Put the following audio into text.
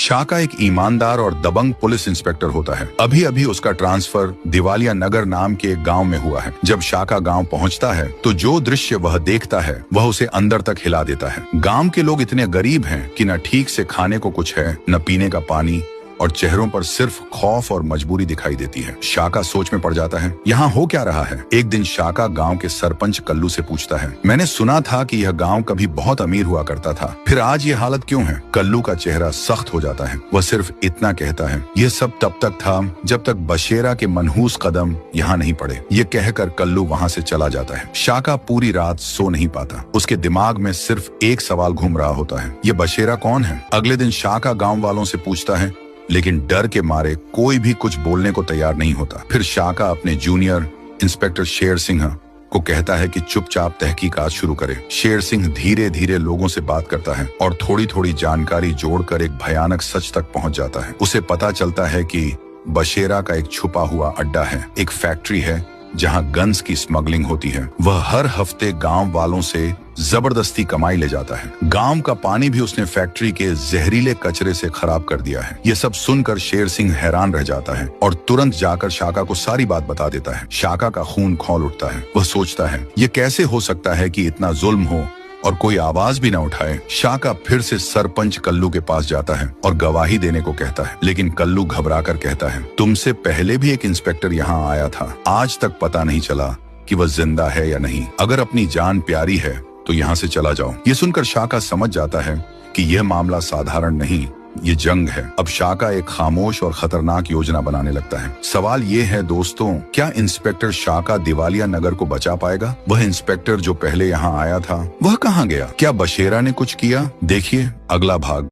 शाका एक ईमानदार और दबंग पुलिस इंस्पेक्टर होता है। अभी अभी उसका ट्रांसफर दिवालिया नगर नाम के एक गांव में हुआ है। जब शाका गांव पहुंचता है तो जो दृश्य वह देखता है वह उसे अंदर तक हिला देता है। गांव के लोग इतने गरीब हैं कि न ठीक से खाने को कुछ है, न पीने का पानी, और चेहरों पर सिर्फ खौफ और मजबूरी दिखाई देती है। शाका सोच में पड़ जाता है, यहाँ हो क्या रहा है। एक दिन शाका गांव के सरपंच कल्लू से पूछता है, मैंने सुना था कि यह गांव कभी बहुत अमीर हुआ करता था, फिर आज ये हालत क्यों है। कल्लू का चेहरा सख्त हो जाता है। वह सिर्फ इतना कहता है, यह सब तब तक था जब तक बशेरा के मनहूस कदम यहाँ नहीं पड़े। ये कहकर कल्लू वहाँ से चला जाता है। शाका पूरी रात सो नहीं पाता। उसके दिमाग में सिर्फ एक सवाल घूम रहा होता है, ये बशेरा कौन है। अगले दिन शाका गाँव वालों से पूछता है, लेकिन डर के मारे कोई भी कुछ बोलने को तैयार नहीं होता। फिर शाका अपने जूनियर इंस्पेक्टर शेर सिंह को कहता है कि चुपचाप तहकीकात शुरू करे। शेर सिंह धीरे धीरे लोगों से बात करता है और थोड़ी थोड़ी जानकारी जोड़कर एक भयानक सच तक पहुंच जाता है। उसे पता चलता है कि बशेरा का एक छुपा हुआ अड्डा है, एक फैक्ट्री है जहां गन्स की स्मगलिंग होती है। वह हर हफ्ते गांव वालों से जबरदस्ती कमाई ले जाता है। गांव का पानी भी उसने फैक्ट्री के जहरीले कचरे से खराब कर दिया है। ये सब सुनकर शेर सिंह हैरान रह जाता है और तुरंत जाकर शाका को सारी बात बता देता है। शाका का खून खौल उठता है। वह सोचता है, ये कैसे हो सकता है कि इतना जुल्म हो और कोई आवाज भी न उठाए। शाका फिर से सरपंच कल्लू के पास जाता है और गवाही देने को कहता है, लेकिन कल्लू घबराकर कहता है, तुमसे पहले भी एक इंस्पेक्टर यहाँ आया था, आज तक पता नहीं चला कि वह जिंदा है या नहीं। अगर अपनी जान प्यारी है तो यहाँ से चला जाओ। ये सुनकर शाका समझ जाता है कि यह मामला साधारण नहीं, ये जंग है। अब शाका एक खामोश और खतरनाक योजना बनाने लगता है। सवाल ये है दोस्तों, क्या इंस्पेक्टर शाका दिवालिया नगर को बचा पाएगा। वह इंस्पेक्टर जो पहले यहाँ आया था वह कहाँ गया। क्या बशेरा ने कुछ किया। देखिए अगला भाग।